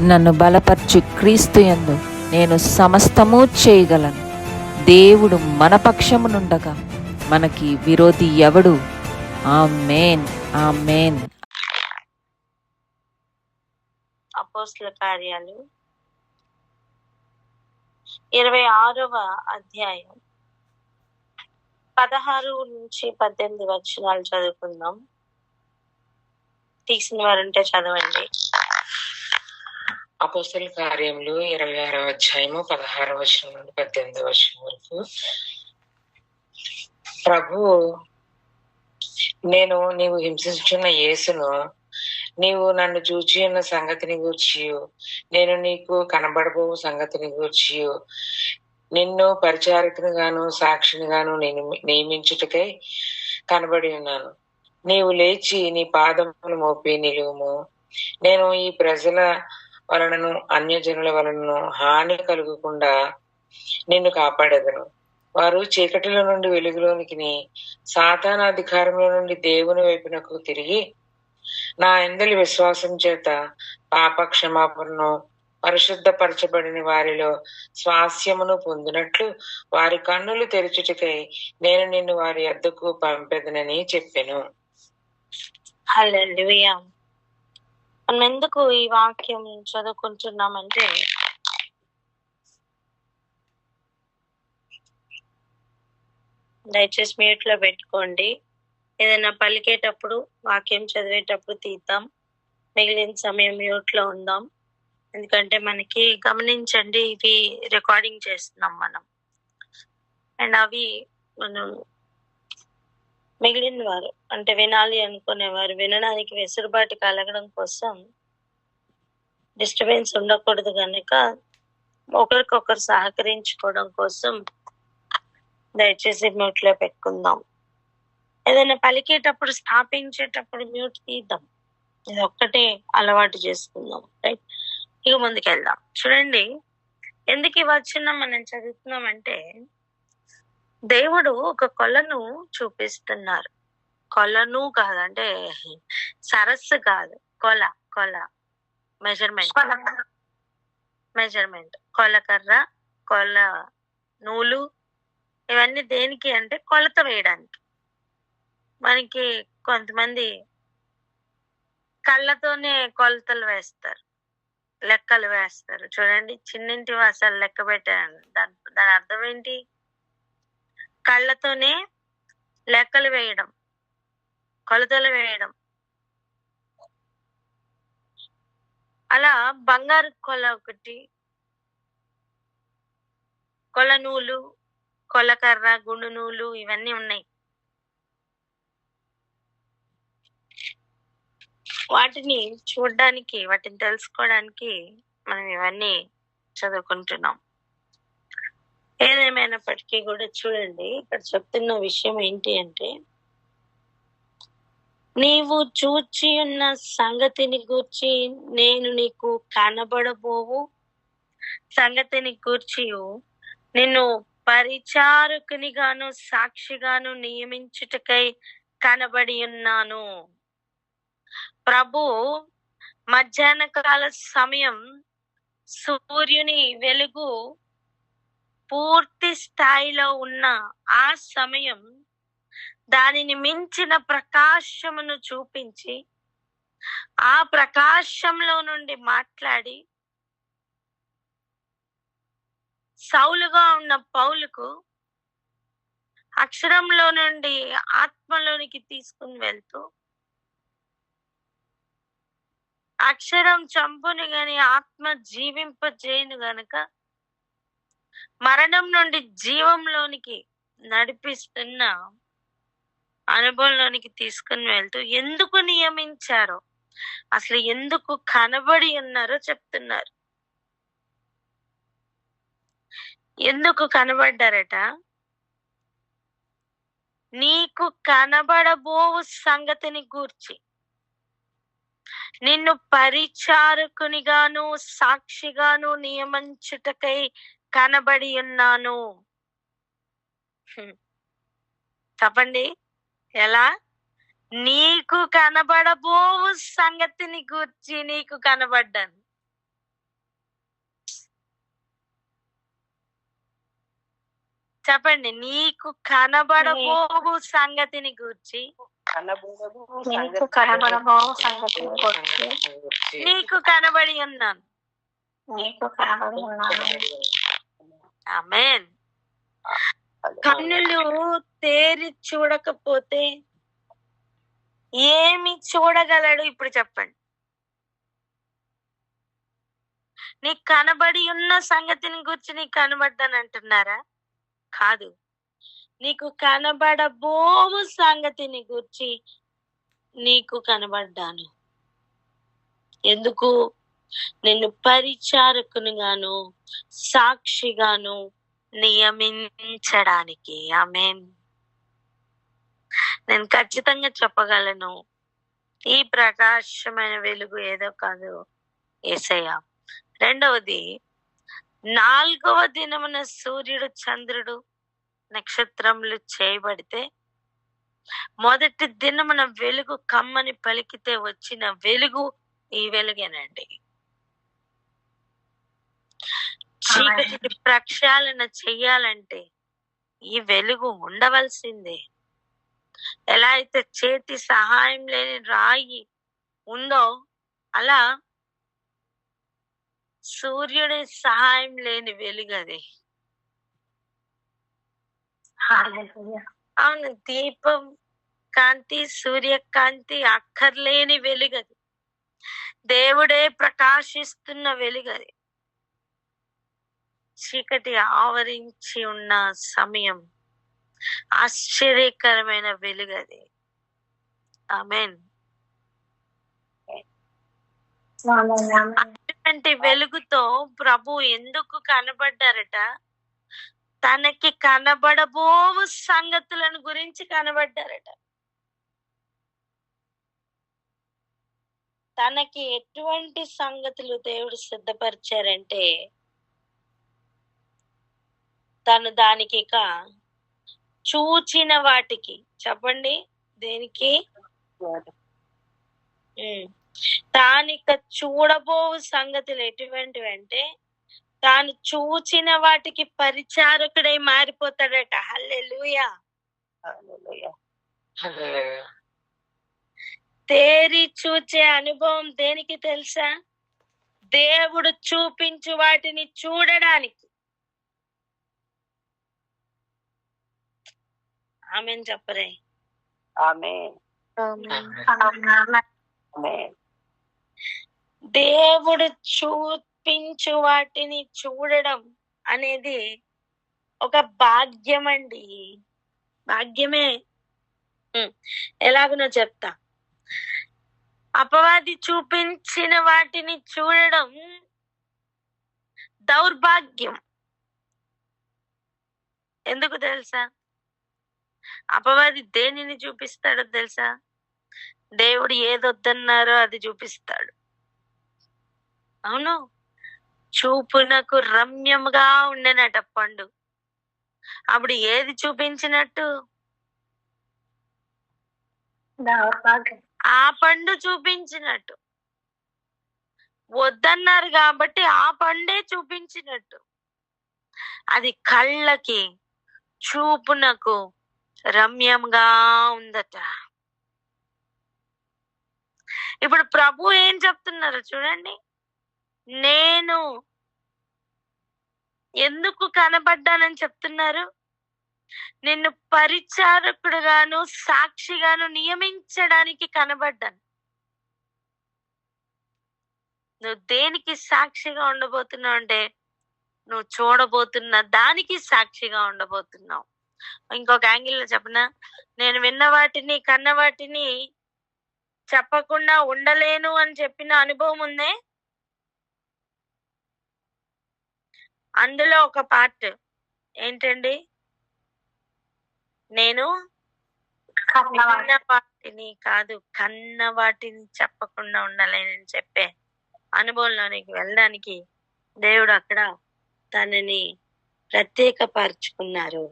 నన్ను బలపరచు క్రీస్తు యందు నేను సమస్తము చేయగలను. దేవుడు మన పక్షమునుండగా మనకి విరోధి ఎవడు? ఆమేన్, ఆమేన్. అపోస్తల కార్యాలు 26వ అధ్యాయం 16 నుంచి 18 వచనాలు చదువుకుందాం. తీసిన వారుంటే చదవండి. అపోస్తల కార్యములు 26వ అధ్యాయము 16వ వచనం నుండి 18వ వచనం వరకు. ప్రభువు, నేను నీవు హింసించున్న యేసును నీవు నన్ను చూచి ఉన్న సంగతిని గూర్చియు నేను నీకు కనబడబో సంగతిని గూర్చియు నిన్ను పరిచారకుని గాను సాక్షిని గాను నేను నియమించుటకై కనబడి ఉన్నాను. నీవు లేచి నీ పాదమును మోపి నిలువుము. నేను ఈ ప్రజల వలనను అన్యజనుల వలనను హాని కలుగకుండా నిన్ను కాపాడేదను. వారు చీకటిలో నుండి వెలుగులోనికి, సాతాను అధికారంలో నుండి దేవుని వైపునకు తిరిగి నా యందలి విశ్వాసం చేత పాప క్షమాపణను పరిశుద్ధపరచబడిన వారిలో స్వాస్యమును పొందినట్లు వారి కన్నులు తెరచుటకై నేను నిన్ను వారి యొద్దకు పంపెదనని చెప్పెను. హల్లెలూయా. మనం ఎందుకు ఈ వాక్యం చదువుకుంటున్నామంటే, దయచేసి మ్యూట్ లో పెట్టుకోండి. ఏదైనా పలికేటప్పుడు వాక్యం చదివేటప్పుడు తీద్దాం, మిగిలిన సమయం మ్యూట్ లో ఉందాం. ఎందుకంటే మనకి గమనించండి, ఇవి రికార్డింగ్ చేస్తున్నాం మనం. అండ్ అవి మనం మిగిలిన వారు అంటే వినాలి అనుకునేవారు వినడానికి వెసులుబాటు కలగడం కోసం, డిస్టర్బెన్స్ ఉండకూడదు కనుక ఒకరికొకరు సహకరించుకోవడం కోసం దయచేసి మ్యూట్ లో పెట్టుకుందాం. ఏదైనా పలికేటప్పుడు స్థాపించేటప్పుడు మ్యూట్ తీద్దాం. ఇది ఒక్కటే అలవాటు చేసుకుందాం. రైట్, ఇక ముందుకెళ్దాం. చూడండి, ఎందుకు ఈ వచనం మనం చదువుతున్నామంటే, దేవుడు ఒక కొలను చూపిస్తున్నారు. కొలను కాదంటే సరస్సు కాదు, కొల కొల మెజర్మెంట్ కొలకర్ర, కొల నూలు, ఇవన్నీ దేనికి అంటే కొలత వేయడానికి. మనకి కొంతమంది కళ్ళతోనే కొలతలు వేస్తారు, లెక్కలు వేస్తారు. చూడండి, చిన్నింటి అసలు లెక్క పెట్టాను, దాని అర్థం ఏంటి? కళ్ళతోనే లెక్కలు వేయడం, కొలతలు వేయడం. అలా బంగారు కొల ఒకటి, కొల నూలు, కొలకర్ర, గుండు నూలు, ఇవన్నీ ఉన్నాయి. వాటిని చూడడానికి, వాటిని తెలుసుకోవడానికి మనం ఇవన్నీ చదువుకుంటున్నాం. ఏదేమైనప్పటికీ కూడా చూడండి, ఇక్కడ చెప్తున్న విషయం ఏంటి అంటే, నీవు చూచి ఉన్న సంగతిని గూర్చి నేను నీకు కనబడబోవు సంగతిని గూర్చి నిన్ను పరిచారకుని గాను సాక్షిగాను నియమించుటకై కనబడి ఉన్నాను. ప్రభు మధ్యాహ్న కాల సమయం సూర్యుని వెలుగు పూర్తి స్థాయిలో ఉన్న ఆ సమయం దానిని మించిన ప్రకాశమును చూపించి, ఆ ప్రకాశంలో నుండి మాట్లాడి సౌలుగా ఉన్న పౌలుకు అక్షరంలో నుండి ఆత్మలోనికి తీసుకుని వెళ్తూ, అక్షరం చంపుని గాని ఆత్మ జీవింపజేయును గనుక మరణం నుండి జీవంలోనికి నడిపిస్తున్న అనుభవంలోనికి తీసుకుని వెళ్తూ ఎందుకు నియమించారో, అసలు ఎందుకు కనబడి ఉన్నారో చెప్తున్నారు. ఎందుకు కనబడ్డారట? నీకు కనబడబోవు సంగతిని గూర్చి నిన్ను పరిచారకునిగాను సాక్షిగాను నియమించుటకై కనబడి ఉన్నాను. చెప్పండి, ఎలా? నీకు కనబడబోవు సంగతిని గూర్చి నీకు కనబడ్డాను. చెప్పండి. నీకు కనబడబోవు సంగతిని గూర్చి నీకు కనబడబో సంగతి గురించి నీకు కనబడి ఉన్నాను. నీకు కనబడి ఉన్నాను. ఆమేన్. కన్నులు తేరి చూడకపోతే ఏమి చూడగలడు? ఇప్పుడు చెప్పండి. నీకు కనబడి ఉన్న సంగతిని గురించి నీకు కనబడ్డానంటున్నారా? కాదు. నీకు కనబడబోవు సంగతిని గురించి నీకు కనబడ్డాను. ఎందుకు? నిన్ను పరిచారకునిగాను సాక్షిగాను నియమించడానికి. ఆమేన్. నేను ఖచ్చితంగా చెప్పగలను, ఈ ప్రకాశమైన వెలుగు ఏదో కాదు, యేసయ్య. రెండవది, 4వ దినమున సూర్యుడు చంద్రుడు నక్షత్రములు చేయబడితే మొదటి దినమున వెలుగు కమ్మని పలికితే వచ్చిన వెలుగు ఈ వెలుగేనండి. చీకటిని ప్రక్షాళన చెయ్యాలంటే ఈ వెలుగు ఉండవలసిందే. ఎలా అయితే చేతి సహాయం లేని రాయి ఉందో అలా సూర్యుడి సహాయం లేని వెలుగు అది. హల్లెలూయా. అవును, దీపం కాంతి సూర్యకాంతి అక్కర్లేని వెలుగది. దేవుడే ప్రకాశిస్తున్న వెలుగది. చీకటి ఆవరించి ఉన్న సమయం ఆశ్చర్యకరమైన వెలుగది. ఆమేన్. అటువంటి వెలుగుతో ప్రభు ఎందుకు కనబడ్డారట? తనకి కనబడబోవు సంగతులను గురించి కనబడ్డారట. తనకి ఎటువంటి సంగతులు దేవుడు సిద్ధపరిచారంటే తను దానికి ఇక చూచిన వాటికి, చెప్పండి దేనికి, తానిక చూడబోవు సంగతులు ఎటువంటివి అంటే తాను చూచిన వాటికి పరిచారకుడై మారిపోతాడట. హల్లెలూయా. తేరి చూచే అనుభవం దేనికి తెలుసా? దేవుడు చూపించు వాటిని చూడడానికి. ఆమేన్ చెప్పరే. దేవుడు చూపించు వాటిని చూడడం అనేది ఒక భాగ్యం అండి. భాగ్యమే. ఎలాగనో చెప్తా. అపవాది చూపించిన వాటిని చూడడం దౌర్భాగ్యం. ఎందుకు తెలుసా? అపవాది దేనిని చూపిస్తాడో తెలుసా? దేవుడు ఏదొద్దన్నారో అది చూపిస్తాడు. అవును, చూపునకు రమ్యముగా ఉండేనట పండు. అప్పుడు ఏది చూపించినట్టు? ఆ పండు చూపించినట్టు. వద్దన్నారు కాబట్టి ఆ పండే చూపించినట్టు. అది కళ్ళకి చూపునకు రమ్యంగా ఉందట. ఇప్పుడు ప్రభు ఏం చెప్తున్నారు చూడండి. నేను ఎందుకు కనబడ్డానని చెప్తున్నారు? నిన్ను పరిచారకుడుగాను సాక్షిగాను నియమించడానికి కనబడ్డాను. నువ్వు దేనికి సాక్షిగా ఉండబోతున్నావు అంటే నువ్వు చూడబోతున్న దానికి సాక్షిగా ఉండబోతున్నావు. ఇంకొక యాంగిల్లో చెప్పనా? నేను విన్న వాటిని కన్న వాటిని చెప్పకుండా ఉండలేను అని చెప్పిన అనుభవం ఉందే. అందులో ఒక పార్ట్ ఏంటండి? నేను కన్న వాటిని కాదు, కన్న వాటిని చెప్పకుండా ఉండలేనని చెప్పే అనుభవంలోనికి వెళ్ళడానికి దేవుడు అక్కడ తనని ప్రత్యేకపరుచుకున్నారు.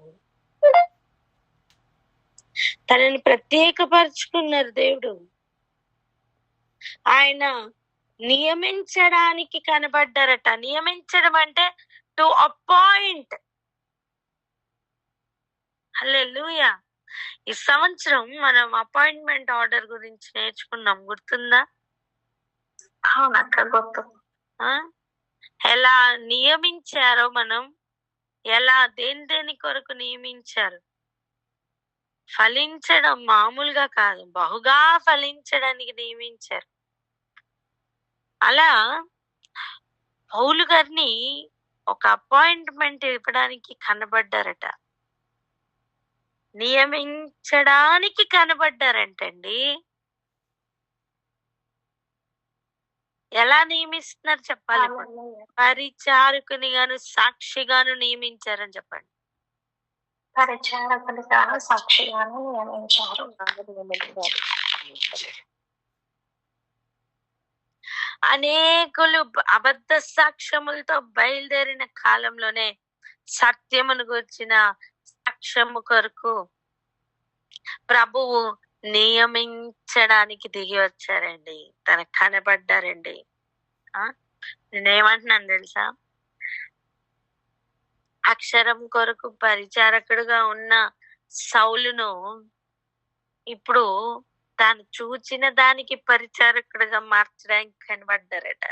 తనని ప్రత్యేకపరుచుకున్నారు దేవుడు. ఆయన నియమించడానికి కనబడ్డారట. నియమించడం అంటే టు అపాయింట్. హల్లెలూయా. ఈ సంవత్సరం మనం అపాయింట్మెంట్ ఆర్డర్ గురించి నేర్చుకున్నాం, గుర్తుందా? అవునక్క, గుర్తు. ఆ ఎలా నియమించారో మనం, ఎలా దేని కొరకు నియమించారు. ఫలించడం మామూలుగా కాదు, బహుగా ఫలించడానికి నియమించారు. అలా పౌలు గారిని ఒక అపాయింట్మెంట్ ఇవ్వడానికి కనబడ్డారట, నియమించడానికి కనబడ్డారంటండి. ఎలా నియమిస్తున్నారు చెప్పాలి ఇప్పుడు? హల్లెలూయా. పరిచారకుని గాను సాక్షిగాను నియమించారని చెప్పండి. పరిచారకులుగాను సాక్షిగాను నియమించారు. అనేకులు అబద్ధ సాక్ష్యములతో బయలుదేరిన కాలంలోనే సత్యమును గుర్చిన సాక్ష్యము కొరకు ప్రభువు నియమించడానికి దిగి వచ్చారండి, తనకు కనబడ్డారండి. నేనేమంటున్నాను తెలుసా? అక్షరం కొరకు పరిచారకుడుగా ఉన్న సౌలును ఇప్పుడు తాను చూచిన దానికి పరిచారకుడుగా మార్చడానికి కనబడ్డారట.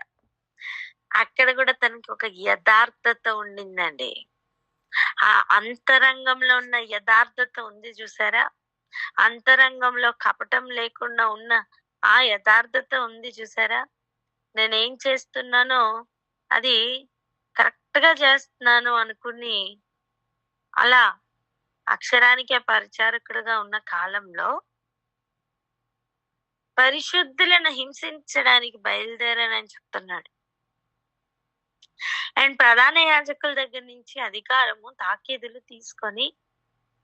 అక్కడ కూడా తనకి ఒక యథార్థత ఉండిందండి. ఆ అంతరంగంలో ఉన్న యథార్థత ఉంది చూసారా? అంతరంగంలో కపటం లేకుండా ఉన్న ఆ యథార్థత ఉంది చూసారా? నేనేం చేస్తున్నానో అది కరెక్ట్ గా చేస్తున్నాను అనుకుని అలా అక్షరానికే పరిచారకుడుగా ఉన్న కాలంలో పరిశుద్ధులను హింసించడానికి బయలుదేరానని చెప్తున్నాడు. అండ్ ప్రధాన యాజకుల దగ్గర నుంచి అధికారము తాకీదులు తీసుకొని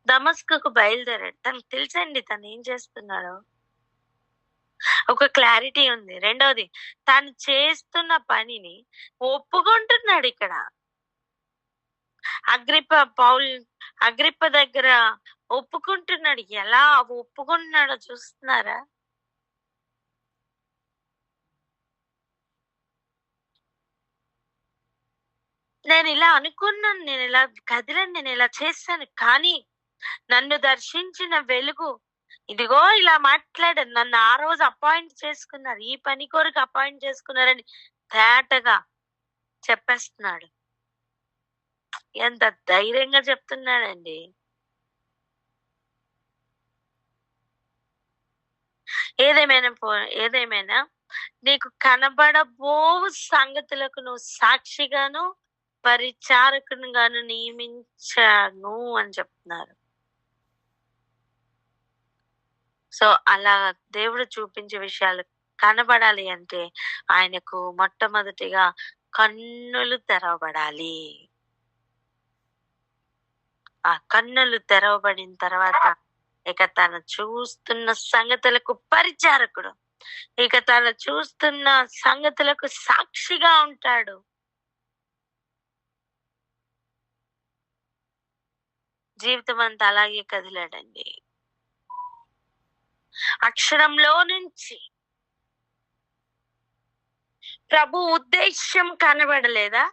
దమస్కుకు బయలుదేరాడు. తనకు తెలుసండి తను ఏం చేస్తున్నాడో, ఒక క్లారిటీ ఉంది. రెండోది, తాను చేస్తున్న పనిని ఒప్పుకుంటున్నాడు. ఇక్కడ అగ్రిప్ప దగ్గర ఒప్పుకుంటున్నాడు. ఎలా ఒప్పుకుంటున్నాడో చూస్తున్నారా? నేను ఇలా అనుకున్నాను, నేను ఇలా కదిలాను, నేను ఇలా చేశాను, కానీ నన్ను దర్శించిన వెలుగు ఇదిగో ఇలా మాట్లాడాను. నన్ను ఆ రోజు అపాయింట్ చేసుకున్నారు, ఈ పని కొరకు అపాయింట్ చేసుకున్నారని తేటగా చెప్పేస్తున్నాడు. ఎంత ధైర్యంగా చెప్తున్నాడండి. ఏదేమైనా నీకు కనబడబోవు సంగతులకు నువ్వు సాక్షిగాను పరిచారకునిగాను నియమించాను అని చెప్తున్నారు. సో అలా దేవుడు చూపించే విషయాలు కనబడాలి అంటే ఆయనకు మొట్టమొదటిగా కన్నులు తెరవబడాలి. ఆ కన్నులు తెరవబడిన తర్వాత ఇక తను చూస్తున్న సంగతులకు పరిచారకుడు, ఇక తను చూస్తున్న సంగతులకు సాక్షిగా ఉంటాడు. జీవితం అంతా అలాగే కదిలాడండి. అక్షరంలో నుంచి ప్రభు ఉద్దేశ్యం కనబడలేదా?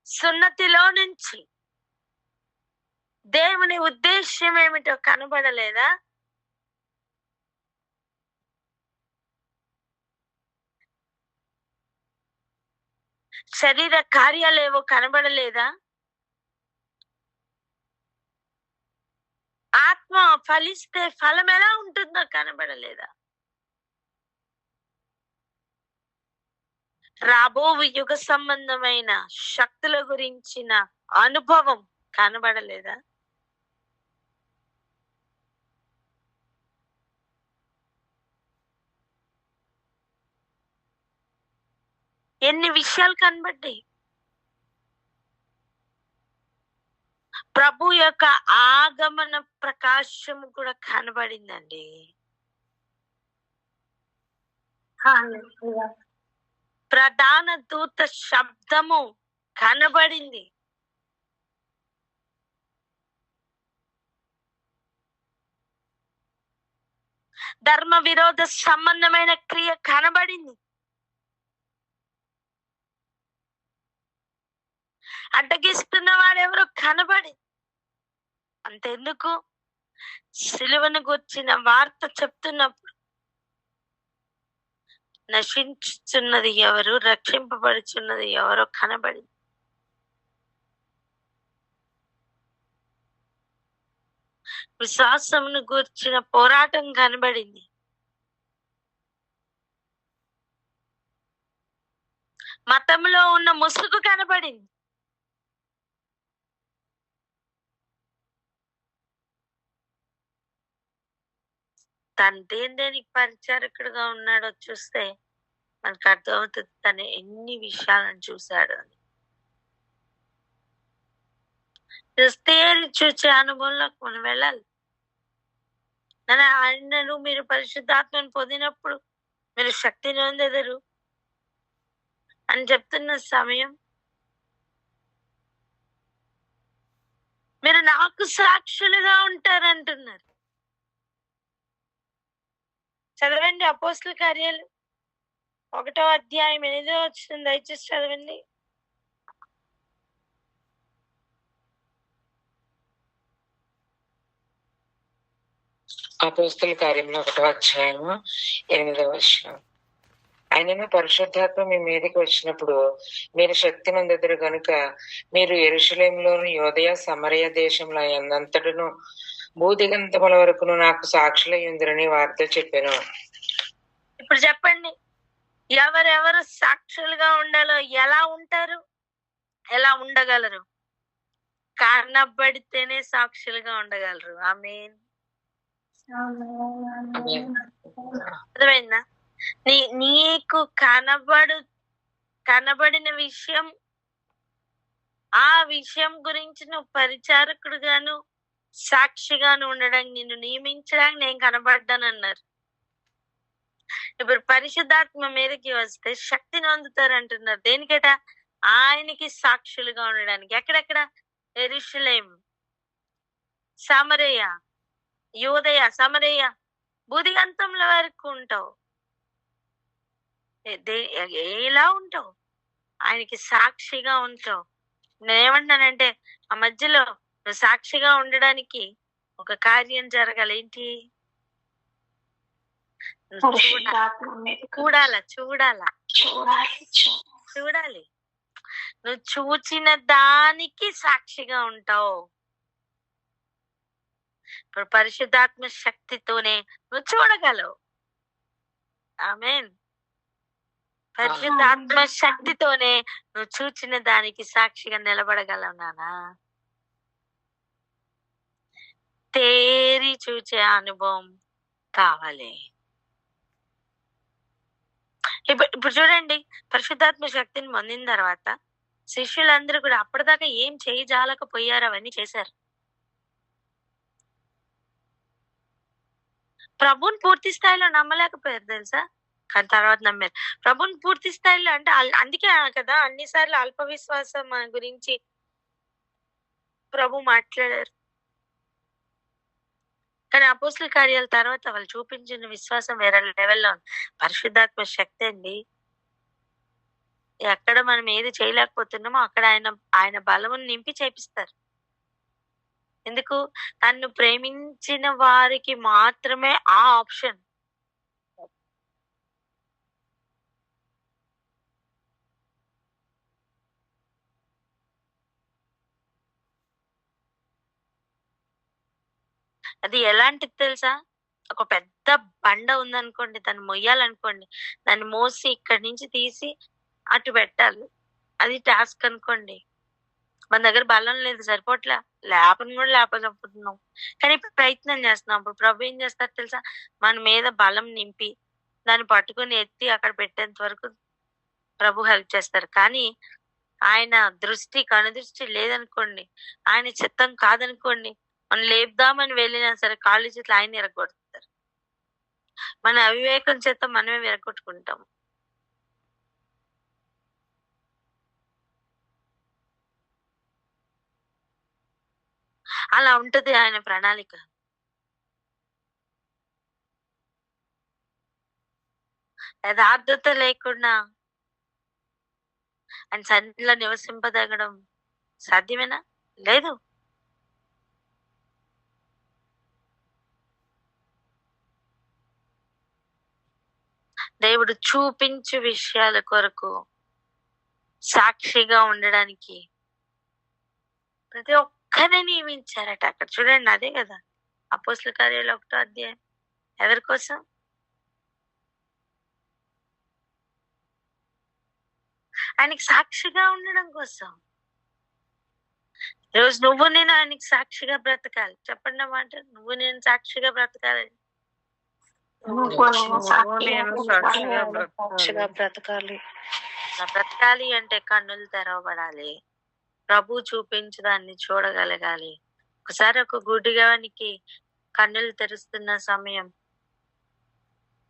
సున్నతిలో నుంచి దేవుని ఉద్దేశ్యం ఏమిటో కనబడలేదా? శరీర కార్యాలేవో కనబడలేదా? ఆత్మ ఫలిస్తే ఫలం ఎలా ఉంటుందో కనబడలేదా? రాబో యుగ సంబంధమైన శక్తుల గురించిన అనుభవం కనబడలేదా? ఎన్ని విషయాలు కనబడ్డాయి. ప్రభు యొక్క ఆగమన ప్రకాశం కూడా కనబడిందండి. ప్రధాన దూత శబ్దము కనబడింది. ధర్మ విరోధ సంబంధమైన క్రియ కనబడింది. అడ్డగిస్తున్న వాడెవరో కనబడింది. అంతెందుకు, సిలువను గుర్చిన వార్త చెప్తున్నప్పుడు నశించుచున్నది ఎవరు, రక్షింపబడుచున్నది ఎవరో కనబడింది. విశ్వాసమును గూర్చిన పోరాటం కనబడింది. మతంలో ఉన్న ముసుగు కనబడింది. తను దేనికి పరిచారకుడుగా ఉన్నాడో చూస్తే మనకు అర్థమవుతుంది తను ఎన్ని విషయాలను చూశాడు అని. చూసే అనుభవంలోకి మనం వెళ్ళాలి. ఆయనను మీరు పరిశుద్ధాత్మను పొందినప్పుడు మీరు శక్తిని పొందెదరు అని చెప్తున్న సమయం, మీరు నాకు సాక్షులుగా ఉంటారంటున్నారు. చదవండి అపోస్తల కార్యాలు 1వ అధ్యాయం 8వ వచనం, దయచేసి చదవండి. అపోస్తల కార్యంలో 1వ అధ్యాయము 8వ వచనం. ఆయనను పరిశుద్ధాత్మ మీ మీదకి వచ్చినప్పుడు మీరు శక్తి నొందెదరు గనుక మీరు యెరూషలేములోను యోదయ సమరయ దేశంలో ఎందంతటను భూదిగంతముల వరకును నాకు సాక్షులయ్యుందిరని వార్త చెప్పాను. ఇప్పుడు చెప్పండి, ఎవరెవరు సాక్షులుగా ఉండాలో ఎలా ఉంటారు, ఎలా ఉండగలరు? కనబడితేనే సాక్షులుగా ఉండగలరు. ఆమేన్. అర్థమైందా? నీకు కనబడిన విషయం, ఆ విషయం గురించి నువ్వు పరిచారకుడుగాను సాక్షిగాను ఉండడానికి నిన్ను నియమించడానికి నేను కనబడ్డానన్నారు. ఇప్పుడు పరిశుద్ధాత్మ మీదకి వస్తే శక్తిని పొందుతారు అంటున్నారు. దేనికట? ఆయనకి సాక్షులుగా ఉండడానికి. ఎక్కడెక్కడ? యెరూషలేము, సమరయ, యోదయ, సమరయ, బుదిగంతముల వరకు ఉంటావు. ఎలా ఉంటావు? ఆయనకి సాక్షిగా ఉంటావు. నేనేమంటున్నానంటే ఆ మధ్యలో నువ్వు సాక్షిగా ఉండడానికి ఒక కార్యం జరగాలి. ఏంటి? చూడాలి. నువ్వు చూచిన దానికి సాక్షిగా ఉంటావు. ఇప్పుడు పరిశుద్ధాత్మ శక్తితోనే నువ్వు చూడగలవు. ఆమేన్. పరిశుద్ధాత్మ శక్తితోనే నువ్వు చూచిన దానికి సాక్షిగా నిలబడగలవు నానా. తేరి చూచే అనుభవం కావాలి. ఇప్పుడు చూడండి, పరిశుద్ధాత్మ శక్తిని పొందిన తర్వాత శిష్యులందరూ కూడా అప్పటిదాకా ఏం చేయజాలకపోయారు, అవన్నీ చేశారు. ప్రభుని పూర్తి స్థాయిలో నమ్మలేకపోయారు తెలుసా, కానీ తర్వాత నమ్మారు. ప్రభుని పూర్తి స్థాయిలో అంటే అందుకే కదా అన్నిసార్లు అల్ప విశ్వాసం గురించి ప్రభు మాట్లాడారు. కానీ అపోస్తల కార్యాల తర్వాత వాళ్ళు చూపించిన విశ్వాసం వేరే లెవెల్లో ఉంది. పరిశుద్ధాత్మ శక్తి అండి, ఎక్కడ మనం ఏది చేయలేకపోతున్నామో అక్కడ ఆయన బలమును నింపి చేపిస్తారు. ఎందుకు? తన్ను ప్రేమించిన వారికి మాత్రమే ఆ ఆప్షన్. అది ఎలాంటిది తెలుసా? ఒక పెద్ద బండ ఉందనుకోండి, దాన్ని మొయ్యాలనుకోండి, దాన్ని మోసి ఇక్కడి నుంచి తీసి అటు పెట్టాలి. అది టాస్క్ అనుకోండి. మన దగ్గర బలం లేదు, సరిపోట్లే, లేపని కూడా లేపలేకపోతున్నాం, కానీ ఇప్పుడు ప్రయత్నం చేస్తున్నాం. ఇప్పుడు ప్రభు ఏం చేస్తారు తెలుసా? మన మీద బలం నింపి దాన్ని పట్టుకుని ఎత్తి అక్కడ పెట్టేంత వరకు ప్రభు హెల్ప్ చేస్తారు. కానీ ఆయన కనుదృష్టి లేదనుకోండి, ఆయన చిత్తం కాదనుకోండి, మనం లేపుదామని వెళ్ళినా సరే కాళ్ళు చేతులు ఆయన ఎరగొడతారు. మన అవివేకం చేత మనమే విరగొట్టుకుంటాం. అలా ఉంటది ఆయన ప్రణాళిక. యథార్థత లేకుండా ఆయన సన్నిధిలో నివసింపదగడం సాధ్యమేనా? లేదు. దేవుడు చూపించు విషయాల కొరకు సాక్షిగా ఉండడానికి ప్రతి ఒక్కరిని నియమించారట. అక్కడ చూడండి, అదే కదా అపోస్తల కార్యాలు 1వ అధ్యాయం. ఎవరి కోసం? ఆయనకి సాక్షిగా ఉండడం కోసం. ఈరోజు నువ్వు నేను ఆయనకి సాక్షిగా బ్రతకాలి. చెప్పండి ఆ మాట, నువ్వు నేను సాక్షిగా బ్రతకాలి. సాక్షిగా బ్రతకాలి. బ్రతకాలి అంటే కన్నులు తెరవబడాలి. ప్రభు చూపించు దాన్ని చూడగలగాలి. ఒకసారి ఒక గుడ్డిగానికి కన్నులు తెరుస్తున్న సమయం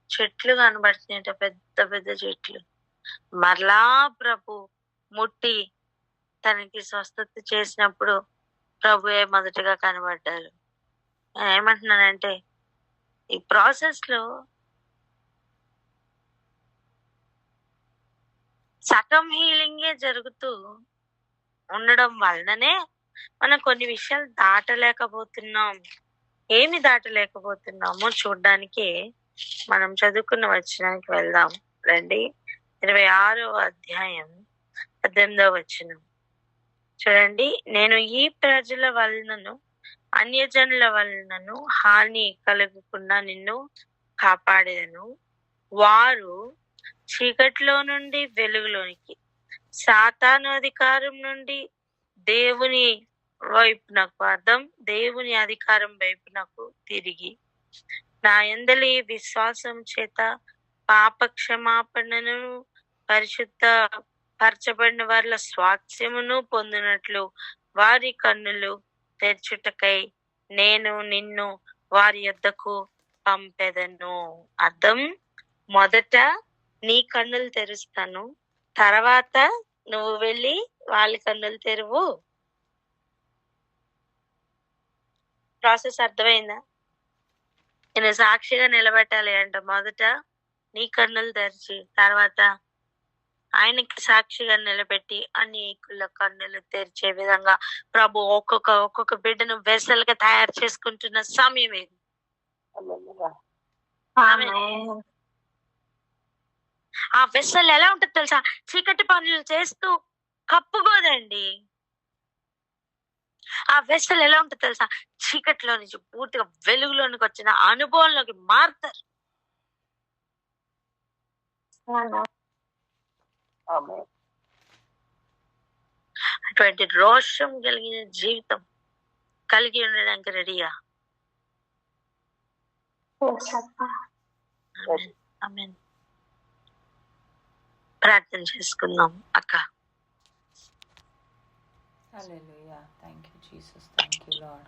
చెట్లు కనబడుతున్నాయంట, పెద్ద పెద్ద చెట్లు. మరలా ప్రభు ముట్టి తనకి స్వస్థత చేసినప్పుడు ప్రభువే మొదటగా కనబడ్డారు. ఏమంటున్నానంటే ఈ ప్రాసెస్ లో సగం హీలింగే జరుగుతూ ఉండడం వలననే మనం కొన్ని విషయాలు దాటలేకపోతున్నాం. ఏమి దాటలేకపోతున్నామో చూడ్డానికి మనం చదువుకున్న వచనానికి వెళ్దాం రండి. 26వ అధ్యాయం 18వ వచనం చూడండి. నేను ఈ ప్రజల వలనను అన్యజనుల వలనను హాని కలగకుండా నిన్ను కాపాడేదను. వారు చీకటిలో నుండి వెలుగులోనికి, సాతాను అధికారం నుండి దేవుని వైపునకు, అర్థం దేవుని అధికారం వైపునకు తిరిగి నా యందలి విశ్వాసం చేత పాప క్షమాపణను పరిశుద్ధ పరచబడిన వారి స్వాస్థ్యమును పొందినట్లు వారి కన్నులు తెరచుటకై నేను నిన్ను వారి యొద్దకు పంపెదను. అర్థం, మొదట నీ కన్నులు తెరుస్తాను, తర్వాత నువ్వు వెళ్ళి వాళ్ళ కన్నులు తెరువు. ప్రాసెస్ అర్థమైందా? నేను సాక్షిగా నిలబెట్టాలి అంటే మొదట నీ కన్నులు తెరిచి, తర్వాత ఆయనకి సాక్షిగా నిలబెట్టి అనేకుల కన్నులు తెరిచే విధంగా ప్రభు ఒక్కొక్క బిడ్డను వెసలుగా తయారు చేసుకుంటున్న సమయం ఇది. ఆ వెసల్ ఎలా ఉంటుంది తెలుసా? చీకటి పనులు చేస్తూ కప్పుకోదండి. ఆ వెసల్ ఎలా ఉంటుంది తెలుసా? చీకటిలో నుంచి పూర్తిగా వెలుగులోనికి వచ్చిన అనుభవంలోకి మారుతారు. అటువంటి రోషం కలిగిన జీవితం కలిగి ఉండడానికి రెడీయా? ఆమేన్. ప్రార్థన చేసుకుందాం అక్క. Hallelujah. Thank you, Jesus. Thank you, Lord.